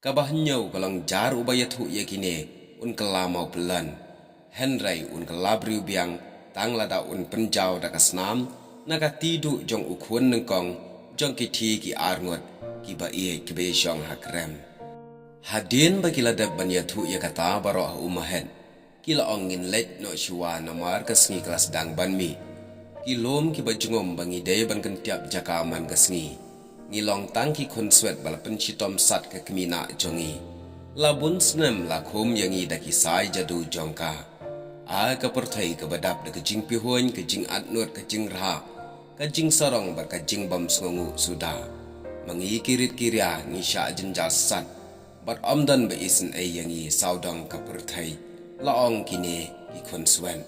Kabahnyau kalang jar ubayathu yakine un kelamau pelan. Henry un kelabriu biang tang lada un penjau da kasnam naga tidu jong ukun nengkong jong kiti ki arngot ki ba ie ki be shong hakrem. Hadin bagi ladab banyathu yakata baro umahen. Kila ongin let no shua namar kasngi kelas dang banmi. Kilom ki bajungom bangi day ban kentiap jakaman kasngi. Ngilong tangki konswet bala pencitom sat ke kemina jongi. Labun senem lakum yangi daki sai jadu jongka. A kapertai kebadap da kejing pihuan kejing atnut kejing raha. Kejing sorong bar kejing bam sengongu sudah. Mangi kirit kiria ngisya jenjas sat. Bat omdan ba isen ay yangi saudang kapertai. Laong kini ki konswet.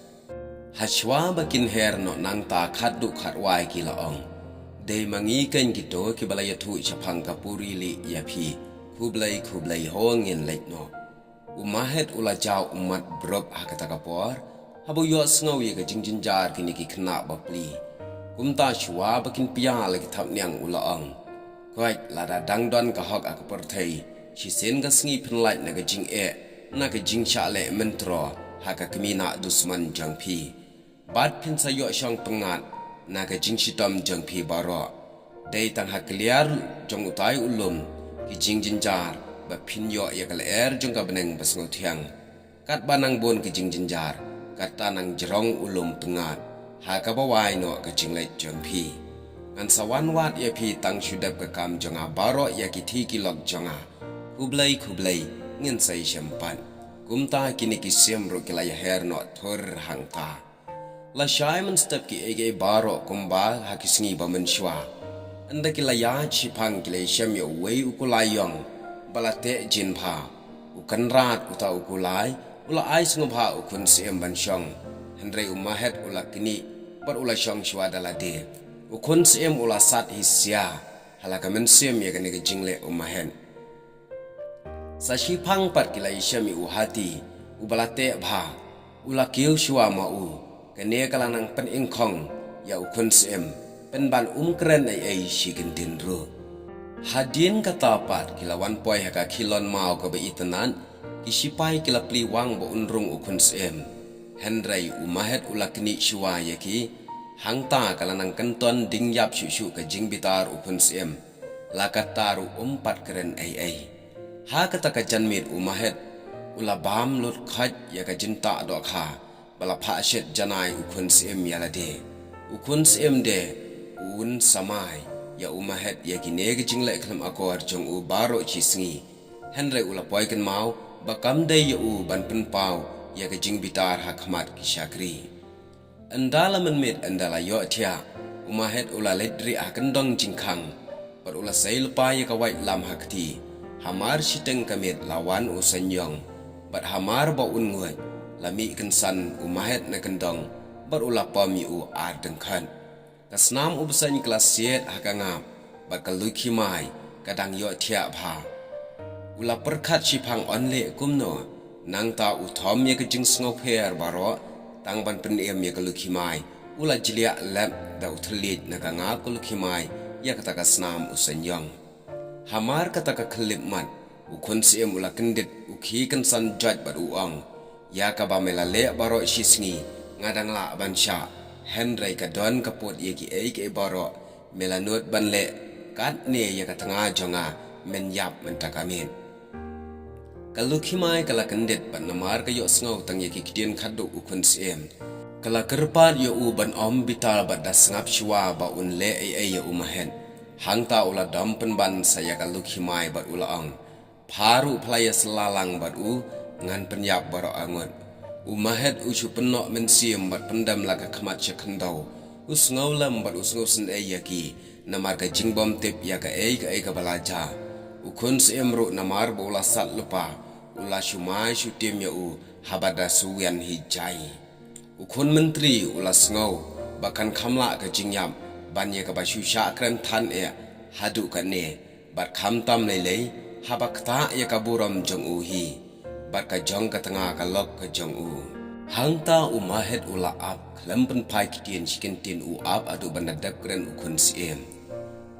Hashwa bakin her no nang ta khaddu khatwai ki laong. Day mangikan gitu ki balaya tu chapang kapuri li yapi kublai hongin leit no. Umahet ula jau umat brob hakata kapor habu yo sngau ye ka jingjinjar kini ki kena bapli. Kumta shwa bakin pia lagi thap nyang ulaang. Kwait lada dangdon ka hok akaporthai shisen ka sngi phenlait na ka jing na ka jing sha le mentro haka kemina dusman jangpi. Bad pin sayo shang pengat naga jing shitom jong pi baro day tang hakliar jong utai ulum ki jing jinjar ba pin yo ya kal jong ka beneng basngo thiang kat banang bon ki jing jinjar kat tanang jerong ulum pengat ha ka bawai no ka jing lai jong pi ngan sawan wat ya pi tang shudap ka kam jong a baro ya ki thi ki lok jong a kublai ngin sai sempan kumta kini ki sem ro ki lai her no thor hangta la shaiman step ki ege baro kumba hakisngi bamanshwa anda ki la ya chipang ki le shem yo wei ukulayong balate jinpha ukanrat uta ukulai ula ai sngobha ukun sem banshong henry umahet ula kini par ula shong shwa dalade ukun sem ula sat hisya halakamen sem ye kani jingle umahen sa shipang par ki la shem u hati ubalate bha ula kiu shwa ma u kene kalanang pen ingkong ya ukun sem pen ban kren ai shikin tinru hadin katapat kilawan poi haka kilon mau ka beitanan kisipai kila pli wang bo unrung ukun sem henry umahet ulakni shwa yaki hangta kalanang kenton dingyap shushu ka jingbitar ukun sem lakataru pat kren ai ha kata ka janmit umahet ulabam lut khat ya ka jinta do kha bala phashet janai ukun sem yalade ukun sem de un samai ya umahet ya kine gijing le khlam akor jong u baro chisngi henry ula poiken mau bakam de ya u ban pen pau ya gijing bitar hakmat ki shakri andala menmit andala yo thia umahet ula ledri akendong jingkhang par ula sail pa ya ka wai lam hakti hamar siteng kamit lawan u sanyong bat hamar ba un nguai lami kensan umahet na kendong barula pami u ardengkan kasnam ubsan kelas siet hakanga bakaluki mai kadang yo thia bha ula perkhat chipang onle kumno nang ta uthom ye kejing sngoper baro tang ban pen em ye kaluki mai ula jilia lab da uthlit na kanga kaluki mai ya kata kasnam usanyong hamar kata ka khlipmat ukun sim ula kendit ukhi kensan jat bar uang ya kaba melale baro shisngi ngadang la bansha henry ka don kapot ye ki ke baro melanut banle kat ne ya ka tanga jonga men yap mentakamin kalukhi mai kala kandet ban namar ka yo sngo tang ye ki kidin khaddu ukun sem kala kerpat yo u ban om bital bat da sngap shwa ba un le ai ya umahen hangta ula dam pen ban saya kalukhi mai bat ula ang pharu phlaya selalang bat u ngan penyap baro angot umahet usu penok mensiam bat pendam laga khamat chakhandau usngau lam bat usngau sen yaki namar ka jingbom tip ya ka ka balaja ukun semru namar bola sat lupa ula shumai shutim ya u habada suyan hijai ukun menteri ula sngau bakan khamla ka jingyam ban ya ka bashu sha kran than hadu ka ne bat khamtam lele habakta ya ka buram jong u hi bat ka jong ka tanga ka lok ka jong u hangta umahet ula ap klampen pai kitien chicken tin u ap adu bandadap kren ukun siem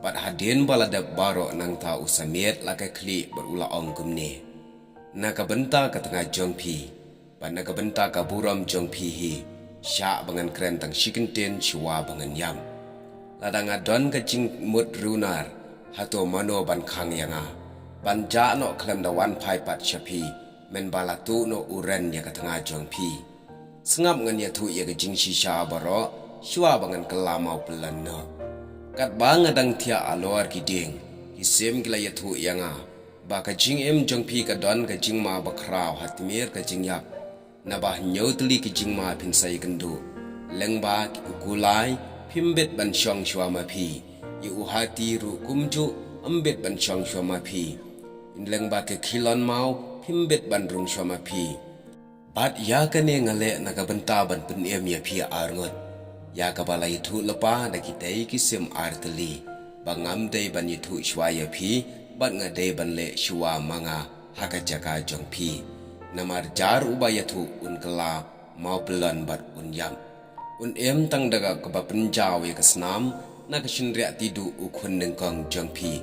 bat hadin baladap baro nang ta usamiet laka kli berula ong kumne. Naka benta ka tengah jong pi, bat naka benta ka buram jong pi hi, syak bangan keren tang shikintin shua bangan yam. Ladang adon ka jing mut runar, hato mano ban kang yanga, ban ja no klem da wan pai pat syapi, men balatu no uren ya ka tengah jong pi. Sengap ngan ya tu ya ka jing shisha baro, shua bangan kelamau pelan no. Kat bang adang tia alor kiding, kisim gila ya tu yanga, ba ka jing jong pi ka don ka jing ma bakraw hatmir ka jing yap, na bah nyotli ka jing ma pinsay kendu, leng ba ki ukulay, pimbet ban syong shua ma pi, yu hati ru kumju, ambet ban syong shua ma pi, in leng ba ke kilon mau, pimbet ban rung shua ma pi. Bat ya ka ne ngale na ka benta ban penem ya pi arngot. Ya kabala itu lepa da kita kisim arteli bangam dei ban itu shwaya pi bat ngadei ban le shwa manga haka jaka jong pi namar jar ubayatu un kala mau pelan bat un yam un tang daga keba penjaw ya kesnam na kashinria tidu ukun nengkong jong pi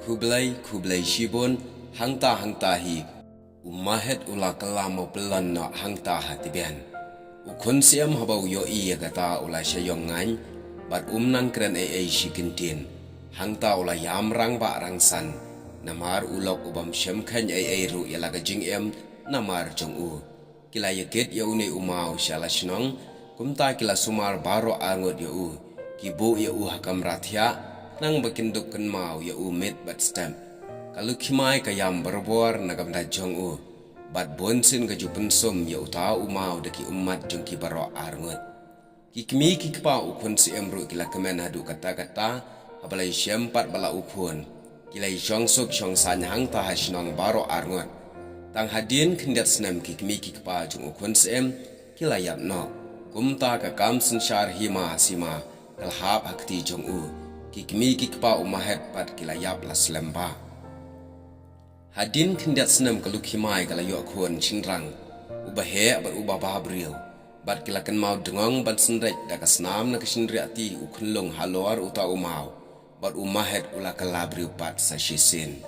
kublai shibun hangta hi umahet ula kala mau pelan no hangta hatibian. Ukun siam habau yo iya kata ula syayong ngan, bat nang keren shikintin, hangta ula yamrang ba rangsan, namar ulok ubam syamkan ru yala gajing namar jong u. Kila yakit ya uni umau syala shnong, kumta kila sumar baro angot ya u, kibu ya u hakam rathya, nang bakinduk mau ya u mit bat stamp. Kalau kimai kayam berbor nagam da jong u. Bat bonsin ka jupen som ya uta umau deki umat jong ki baro arngot. Kikmi kikpa ukun si emru kila kemen hadu kata-kata habalai syempat bala ukun. Kilai syong suk syong sanyang ta hasnong baro arngot. Tang hadin kendat senam kikmi kikpa jong ukun si kila yap no. Kumta ka kam sensyar hima sima kalhap hakti jong u. Kikmi kikpa umahet pat kila yap la selemba. Hadin kendat senam kaluk himai kala yu akuan cinrang. Ubahe bat ubah bahabriu. Bat kilakan mau dengong ban senrek da kasnam na kasinriati ukunlung halor uta umau. Bat umahet ula kalabriu pat sa shisin.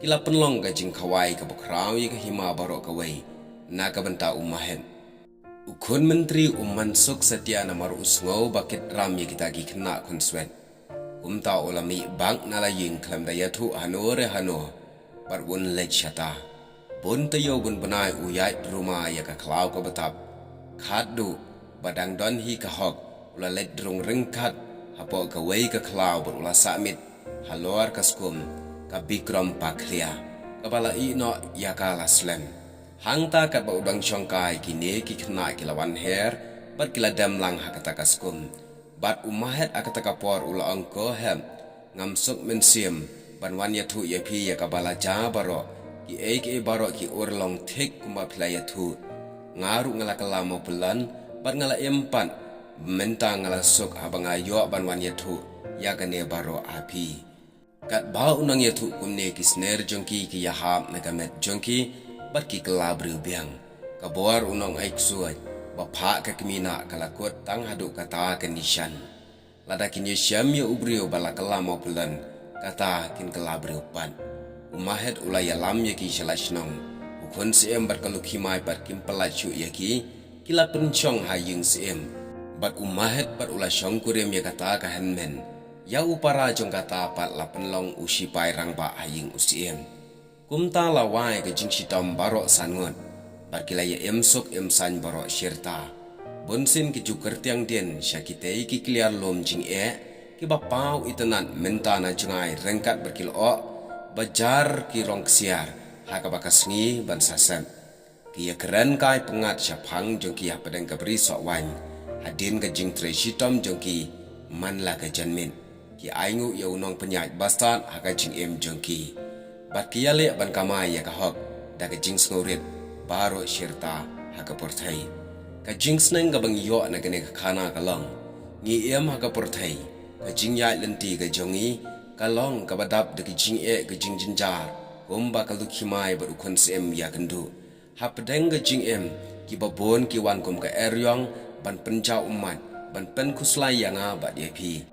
Kila penlong gajing kawai ka bakraw yi ka hima baro kawai. Na ka benta umahet. Ukun menteri mansuk setia namar usngau bakit ram yi kita gi kena konswet. Umta ulami bank nalaying klam dayatu hanore hano. Bat bun lej syata. Bun tayo bun benai uyait rumah ya ka klau ka betap. Khadu badang don hi ka hok ula lej drung ringkat hapo ka wei ka klau bun ula samit halor ka skum ka bikrom paklia kapala ino ya ka laslem. Hangta kat ba udang syongkai kini ki kena kilawan her bat kila damlang hakata ka skum. Bat umahet akata ka por ula angko hem ngamsuk mensim ban wan ya thu ya pi ya kabala ja baro ki baro ki urlong thik kuma playa thu ngaru ngala kala mo pelan ban ngala empan menta ngala sok abanga yo ban wan ya thu ya gane baro api kat ba unang ya thu kumne ki sner jongki ki ya hap na gamet jongki bat ki kalabri biang kabor unang aik suai ba pha ka kmina kala kot tang hadu kata ka nishan lada kinye syam ya ubrio bala kala mo pelan kata kin kelabri upan. Umahet ulai alam yaki shalashnong. Ukun siem bat kaluk himai bat kim pelacu yaki. Kila pensyong hayung siem. Bat umahet bat ulai syong kurem ya kata kahenmen. Ya upara jong kata pat la penlong usipai rang ba hayung usiem. Kumta lawai ke jing sitom barok sangot. Bat kila ya emsok emsan barok syirta. Bonsin ke juker tiang den syakitei ki kliar lom jing kiba pau itanan menta na jengai rengkat berkilo bajar ki rong siar haka bakas ngi ban sasem kia keren kai pengat syapang jong ki pedeng kabri sok wan hadin ka jing tre sitom jong ki man la ka janmin ki aingu ya unong penyait bastan haka jing jong ki bat kia le ban kamai ya ka hok da ka jing sngorit baro syirta haka portai ka jing sneng ka bang yo na gane ka kana ka long ngi haka portai ka jing yai lenti ka jongi ka long ka badap de ka jing ka jing jinjar kumba ka lukhimai ba ukon sem ya kendu hapdeng ka jing ki babon ki wan kum ka eryong ban penjau umat ban pen kuslai yang ba dia pi